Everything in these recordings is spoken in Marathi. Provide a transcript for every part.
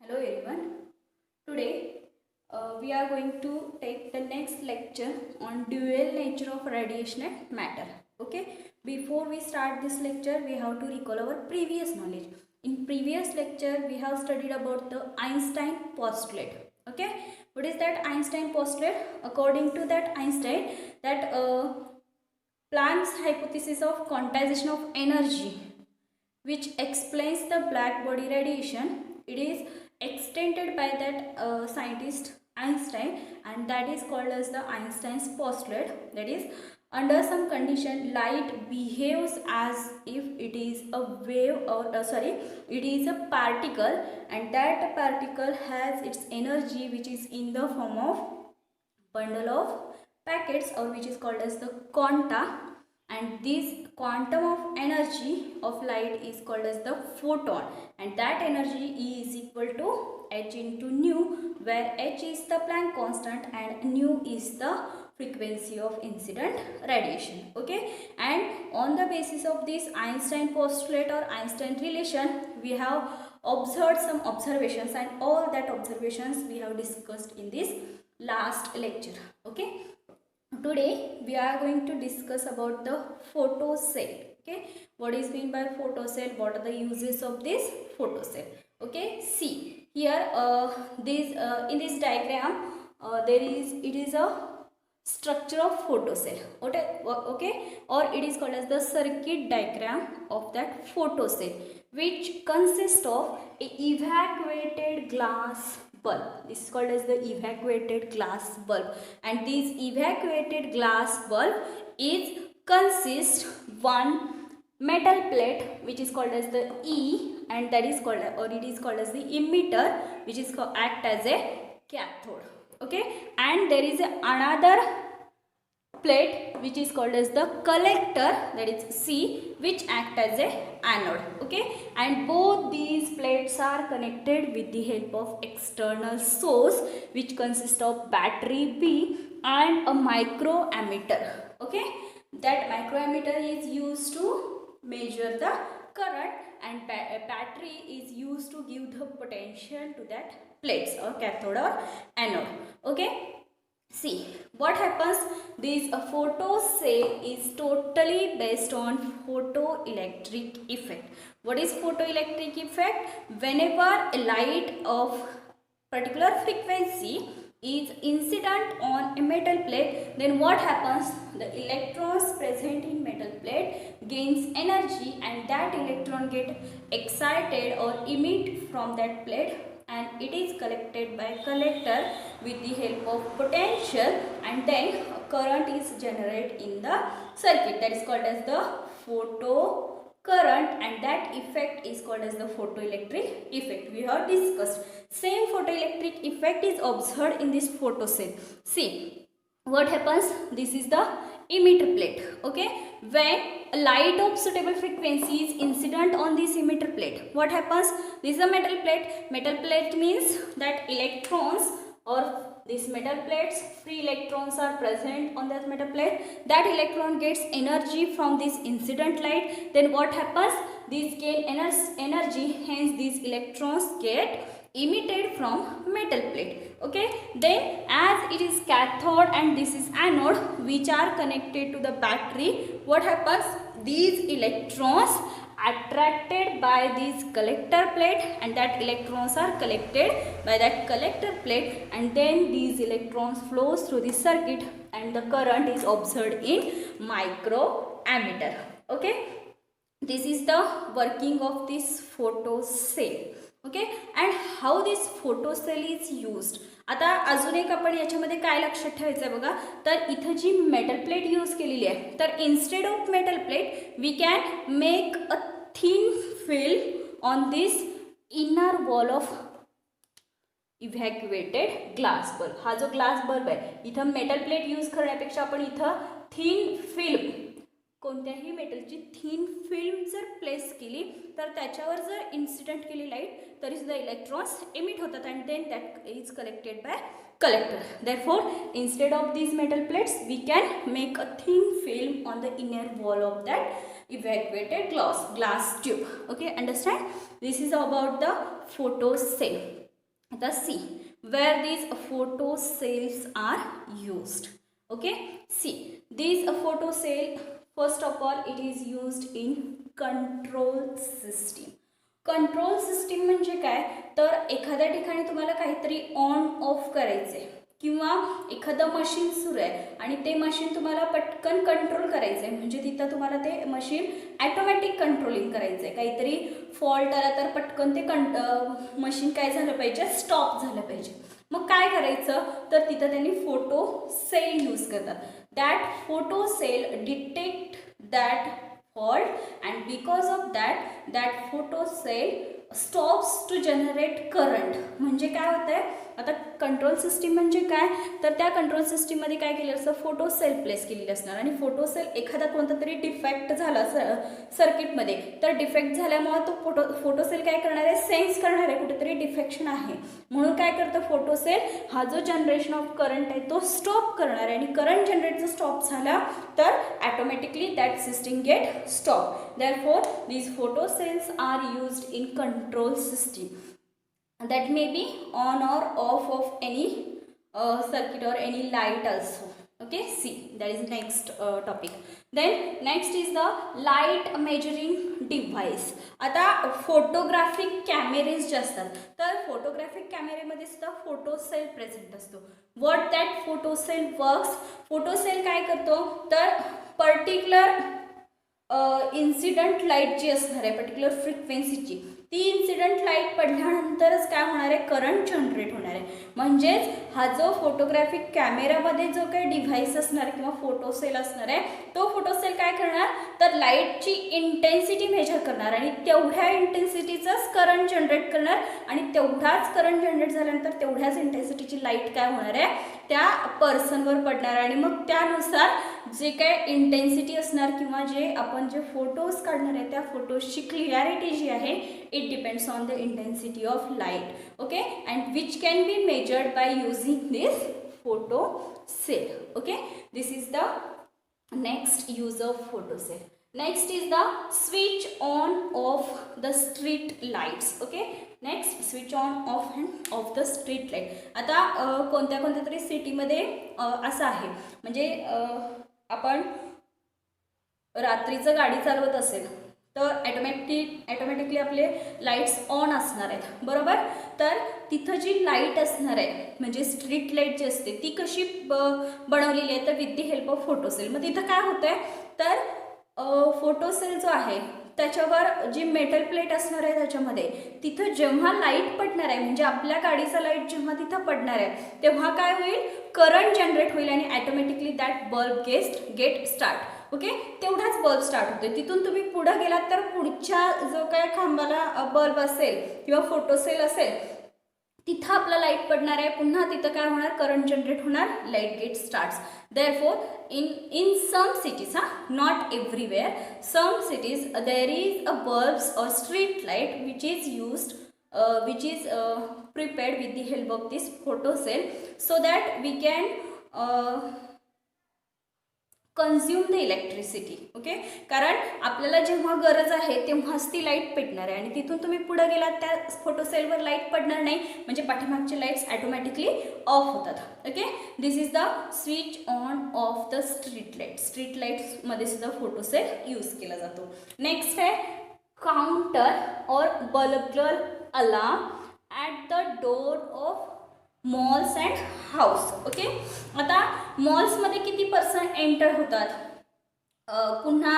Hello everyone. Today we are going to take the next lecture on dual nature of radiation and matter. Okay. Before we start this lecture, we have to recall our previous knowledge. In previous lecture, we have studied about the Einstein postulate. Okay. What is that Einstein postulate? According to that Einstein, that Planck's hypothesis of quantization of energy, which explains the black body radiation, it is extended by that scientist Einstein, and that is called as the Einstein's postulate. That is, under some condition light behaves as if it is a wave, or it is a particle, and that particle has its energy which is in the form of bundle of packets, or which is called as the quanta, and this quantum of energy of light is called as the photon, and that energy is equal to h into nu, where h is the Planck constant and nu is the frequency of incident radiation. Okay, and on the basis of this Einstein postulate or Einstein relation, we have observed some observations, and all that observations we have discussed in this last lecture. Okay, today we are going to discuss about the photocell. Okay, what is mean by photocell, what are the uses of this photocell? Okay, see here, in this diagram, it is a structure of photocell. Okay, or it is called as the circuit diagram of that photocell, which consists of a evacuated glass bulb. This is called as the evacuated glass bulb, and this evacuated glass bulb is consist one metal plate which is called as the E, and that is called, or it is called as the emitter, which is called, act as a cathode. Okay, and there is another plate which is called as the collector, that is C, which act as a anode. Okay, and both these plates are connected with the help of external source, which consists of battery B and a microammeter. Okay, that microammeter is used to measure the current, and battery is used to give the potential to that plates or cathode or anode. Okay, see what happens. This photocell is totally based on photoelectric effect. What is photoelectric effect? Whenever a light of particular frequency is incident on a metal plate, then what happens? The electrons present in metal plate gains energy, and that electron get excited or emit from that plate, and it is collected by collector with the help of potential, and then current is generated in the circuit. That is called as the photo current, and that effect is called as the photoelectric effect. We have discussed. Same photoelectric effect is observed in this photocell. See what happens. This is the emitter plate. Okay, when light of suitable frequency is incident on this emitter plate, what happens? This is a metal plate. Metal plate means that electrons, or these metal plates, free electrons are present on that metal plate. That electron gets energy from this incident light. Then what happens? These gain energy, hence these electrons get emitted from metal plate. Okay, then as it is cathode and this is anode, which are connected to the battery, what happens? These electrons attracted by this collector plate, and that electrons are collected by that collector plate, and then these electrons flows through the circuit, and the current is observed in microammeter. Okay, this is the working of this photocell. Okay, and how this photocell is used. आता अजून एक आपण याच्यामध्ये काय लक्षात ठेवायचं आहे बघा, तर इथं जी मेटल प्लेट यूज केलेली आहे, तर instead of metal plate we can make a thin film on this inner wall of evacuated glass bulb. हा जो ग्लास बल्ब आहे, इथं मेटल प्लेट यूज करण्यापेक्षा आपण इथं थिन फिल्म, कोणत्याही मेटलची थिन फिल्म जर प्लेस केली, तर त्याच्यावर जर इन्सिडेंट केली लाईट, तरी सुद्धा इलेक्ट्रॉन्स एमिट होतात, and then that is collected by collector. Therefore, instead of these metal plates, we can make a thin film on the inner wall of that evacuated glass tube. Okay, understand? This is about the photocell. आता see where these photo cells are used. Okay, see these photo cell, first of all it is used in control system. Control system म्हणजे काय, तर एखाद्या ठिकाणी तुम्हाला काहीतरी ऑन ऑफ करायचे किंवा एखादं मशीन सुरू आहे आणि ते मशीन तुम्हाला पटकन कंट्रोल करायचं आहे, म्हणजे तिथं तुम्हाला ते मशीन ॲटोमॅटिक कंट्रोलिंग करायचं आहे. काहीतरी फॉल्ट आला तर पटकन ते मशीन काय झालं पाहिजे, स्टॉप झालं पाहिजे. मग काय करायचं, तर तिथं त्यांनी फोटो सेल यूज करतात. That photo cell detect that fault and because of that photo cell stops to generate current. म्हणजे काय होतं आहे, आता कंट्रोल सिस्टीम म्हणजे काय, तर त्या कंट्रोल सिस्टीममध्ये काय केलेलं असतं, फोटो सेल प्लेस केलेली असणार आणि फोटो सेल एखादा कोणता तरी डिफेक्ट झाला सर्किटमध्ये, तर डिफेक्ट झाल्यामुळे तो फोटो सेल काय करणार आहे, सेन्स करणार आहे कुठेतरी डिफेक्शन आहे, म्हणून काय करतं फोटो सेल, हा जो जनरेशन ऑफ करंट आहे तो स्टॉप करणार आहे आणि करंट जनरेट जर स्टॉप झाला तर automatically that system get stop. therefore these photo cells are used in control system that may be on or off of any circuit or any light also. Okay, see that is next topic. Then next is the light measuring device. आता फोटोग्राफिक कॅमेरेज जे असतात, तर फोटोग्राफिक कॅमेरेमध्ये सुद्धा फोटो सेल प्रेझेंट असतो. What that photo cell works, photo cell काय करतो, तर पर्टिक्युलर इन्सिडंट लाईट जी असणार आहे पर्टिक्युलर फ्रिक्वेन्सीची, ती इन्सिडंट लाईट पडल्यानंतरच काय होणार आहे, करंट जनरेट होणार आहे. म्हणजेच हा जो फोटोग्राफिक कॅमेरामध्ये जो काही डिव्हाइस असणार किंवा फोटो सेल असणार आहे, तो फोटो सेल काय करणार, तर लाईटची इंटेन्सिटी मेजर करणार आणि तेवढ्या इंटेन्सिटीचाच करंट जनरेट करणार आणि तेवढाच करंट जनरेट झाल्यानंतर तेवढ्याच इंटेन्सिटीची लाईट काय होणार आहे, त्या पर्सनवर पडणार आणि मग त्यानुसार जे काय इंटेन्सिटी असणार किंवा जे आपण जे फोटोज काढणार आहे त्या फोटोजची क्लिअरिटी जी आहे, it depends on the intensity of light. Okay, and which can be measured by using this photo cell. Okay, this is the next use of photo cell. Next is the switch on of the street lights. Okay, next switch on of the street light. आता कोणत्या तरी सिटीमध्ये असं आहे, म्हणजे आपण रात्रीचं गाडी चालवत असेल तर ॲटोमॅटिकली आपले लाईट्स ऑन असणार आहेत, बरोबर. तर तिथं जी लाईट असणार आहे म्हणजे स्ट्रीट लाईट जी असते ती कशी बनवलेली आहे, तर with the help of photocell. मग तिथं काय होतं आहे, तर फोटोसेल जो आहे त्याच्यावर जी मेटल प्लेट असणार आहे त्याच्यामध्ये, तिथं जेव्हा लाईट पडणार आहे म्हणजे आपल्या गाडीचा लाईट जेव्हा तिथं पडणार आहे तेव्हा काय होईल, करंट जनरेट होईल आणि automatically that bulb get start. Okay, तेवढाच बल्ब स्टार्ट होतो. तिथून तुम्ही पुढं गेलात तर पुढच्या जो काय खांबाला बल्ब असेल किंवा फोटोसेल असेल तिथं आपला लाईट पडणार आहे, पुन्हा तिथं काय होणार, करंट जनरेट होणार, light get starts. therefore in some cities, not everywhere, some cities there is a bulbs or street light which is used prepared with the help of this photo cell so that we can consume the electricity. Okay, कारण आपल्याला जेव्हा गरज आहे तेव्हाच ती लाईट पेटणार आहे आणि तिथून तुम्ही पुढे गेलात त्या फोटोसेलवर लाईट पडणार नाही, म्हणजे पाठीमागचे लाईट्स ॲटोमॅटिकली ऑफ होतात. Okay, this is the switch on of the street light. Street लाईट्समध्ये सुद्धा फोटोसेल यूज केला जातो. नेक्स्ट आहे काउंटर और burglar alarm at the door of malls and house. Okay, आता मॉल्समध्ये किती पर्सन एंटर होतात, पुन्हा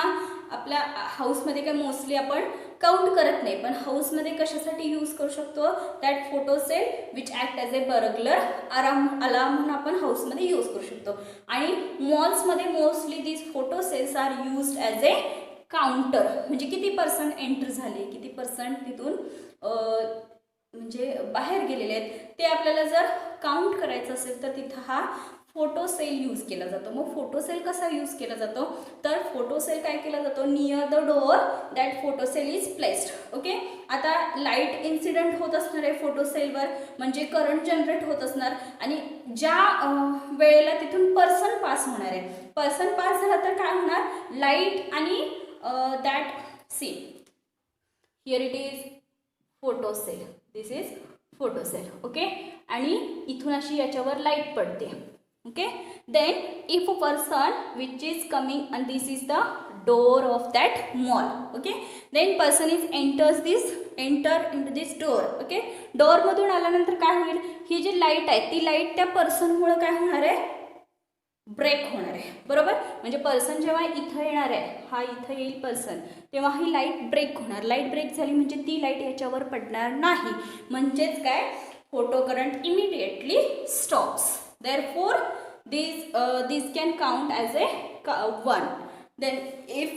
आपल्या हाऊसमध्ये काय मोस्टली आपण काउंट करत नाही, पण हाऊसमध्ये कशासाठी यूज करू शकतो, that photocell which act as a burglar alarm म्हणून आपण हाऊसमध्ये यूज करू शकतो. आणि मॉल्समध्ये mostly these photocells are used as a counter, म्हणजे किती पर्सन एंटर झाले, किती पर्सन तिथून म्हणजे बाहेर गेलेले आहेत ते आपल्याला जर काउंट करायचं असेल तर तिथं हा फोटोसेल यूज केला जातो. मग फोटोसेल कसा यूज केला जातो, तर फोटोसेल काय केला जातो, near the door that photocell is placed. Okay, आता लाईट इन्सिडेंट होत असणार आहे फोटोसेलवर, म्हणजे करंट जनरेट होत असणार आणि ज्या वेळेला तिथून पर्सन पास होणार आहे, पर्सन पास झाला तर काय होणार, लाईट आणि that see here it is photocell. This is photo cell. Okay, आणि इथून अशी याच्यावर लाईट पडते. Okay, then if a person which is coming and this is the door of that mall. Okay, then person is enter into this door. Okay, door मधून आल्यानंतर काय होईल, ही जी लाईट आहे ती लाईट त्या पर्सन मुळे काय होणार आहे, ब्रेक होणार आहे. बरोबर, म्हणजे पर्सन जेव्हा इथं येणार आहे, हा इथं येईल पर्सन, तेव्हा ही लाईट ब्रेक होणार. लाईट ब्रेक झाली म्हणजे ती लाईट याच्यावर पडणार नाही, म्हणजेच काय, photo current immediately stops. Therefore this can count as A 1. then if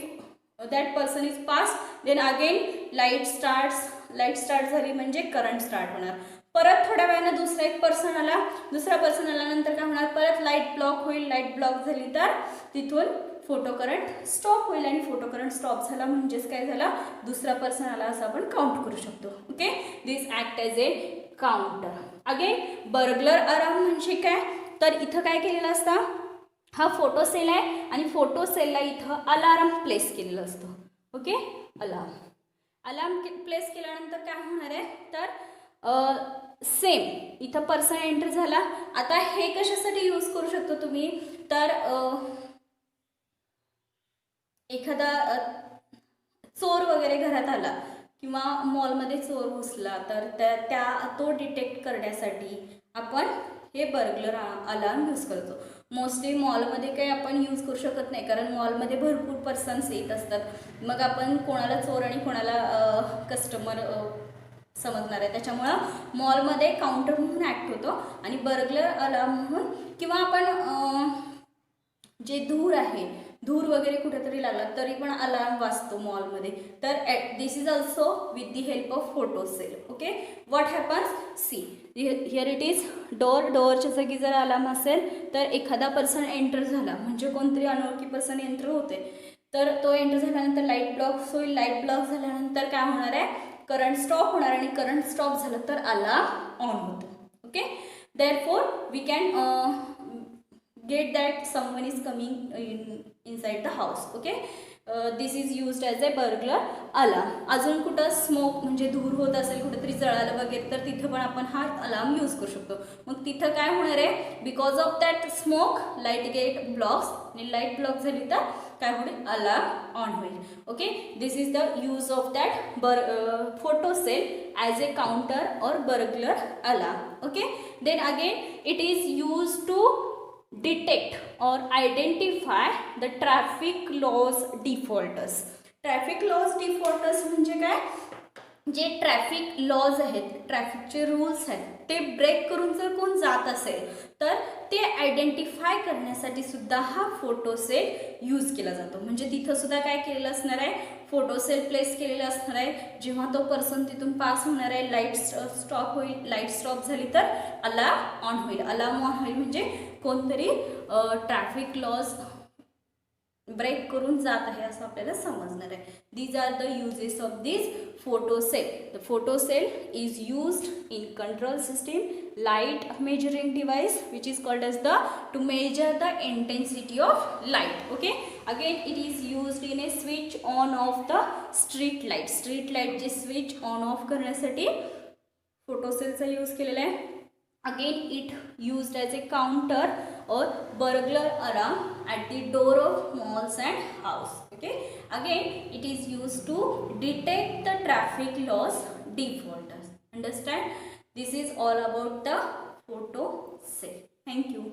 that person is passed, then again light start झाली म्हणजे करंट स्टार्ट होणार. परत थोड्या वेळानं दुसरा एक पर्सन आला, दुसरा पर्सन आल्यानंतर काय होणार, परत लाईट ब्लॉक होईल. लाईट ब्लॉक झाली तर तिथून फोटो करंट स्टॉप होईल, आणि फोटो करंट स्टॉप झाला म्हणजेच काय झाला, दुसरा पर्सन आला असं आपण काउंट करू शकतो. Okay, this act as a counter. Again burglar alarm म्हणजे काय, तर इथं काय केलेलं असतं, हा फोटो सेल आहे आणि फोटो सेलला इथं अलार्म प्लेस केलेलं असतं. ओके, अलार्म प्लेस केल्यानंतर काय होणार आहे, तर सेम इथं पर्सन एंटर झाला. आता हे कशासाठी यूज करू शकतो तुम्ही, तर एखादा चोर वगैरे घरात आला किंवा मॉलमध्ये चोर घुसला तर तो डिटेक्ट करण्यासाठी आपण हे बर्गलर अलार्म यूज करतो. मोस्टली मॉलमध्ये काही आपण यूज करू शकत नाही, कारण मॉलमध्ये भरपूर पर्सन्स येत असतात. मग आपण कोणाला चोर आणि कोणाला कस्टमर समजणार आहे, त्याच्यामुळं मॉलमध्ये काउंटर म्हणून ॲक्ट होतो आणि बर्गलर अलार्म म्हणून, किंवा आपण जे धूर वगैरे कुठेतरी लागला तरी पण अलार्म वाजतो मॉलमध्ये. तर this is also with the help of photo cell. Okay, what happens, see here it is डोअरच्या जागी जर अलार्म असेल तर एखादा पर्सन एंटर झाला म्हणजे कोणतरी अनोळखी पर्सन एंटर होते, तर तो एंटर झाल्यानंतर लाईट ब्लॉक होईल. लाईट ब्लॉक झाल्यानंतर काय होणार आहे, करंट स्टॉप होणार, आणि करंट स्टॉप झालं तर अलार्म ऑन होतो. Okay, therefore we can get that someone is coming inside the house. Okay, this is used as a burglar alarm. अजून कुठं स्मोक म्हणजे धूर होत असेल, कुठेतरी जळालं वगैरे, तर तिथं पण आपण हा अलार्म यूज करू शकतो. मग तिथं काय होणार आहे, because of that smoke light get blocks, आणि लाईट ब्लॉक झाली तर काय होईल, अलार्म ऑन होईल. Okay, this is the use of that photo cell as a counter और burglar alarm. Okay, then again it is use to detect or identify the traffic laws defaulters. Traffic laws defaulters म्हणजे काय, जे ट्रॅफिक लॉज आहेत, ट्रॅफिकचे रूल्स आहेत, ते ब्रेक करून जर कोण जात असेल तर ते आयडेंटिफाय करण्यासाठी सुद्धा हा फोटो सेल यूज केला जातो. म्हणजे तिथं सुद्धा काय केलेलं असणार आहे, फोटो सेल प्लेस केलेलं असणार आहे. जेव्हा तो पर्सन तिथून पास होणार आहे, लाईट स्टॉप होईल, लाईट स्टॉप झाली तर अलार्म ऑन होईल. अलार्म ऑन होईल म्हणजे कोणतरी ट्रॅफिक लॉज ब्रेक करून जात आहे असं आपल्याला समजणार आहे. These are the uses of this photo cell. The photo cell is used in control system, light measuring device which is called as the to measure the intensity of light. Okay, again it is used in a switch on of the street light जे switch on off करण्यासाठी फोटो सेलचा यूज केलेला आहे. Again it used as a counter or burglar alarm at the door of malls and house. Okay, again it is used to detect the traffic laws defaulters. Understand, this is all about the photo cell. Thank you.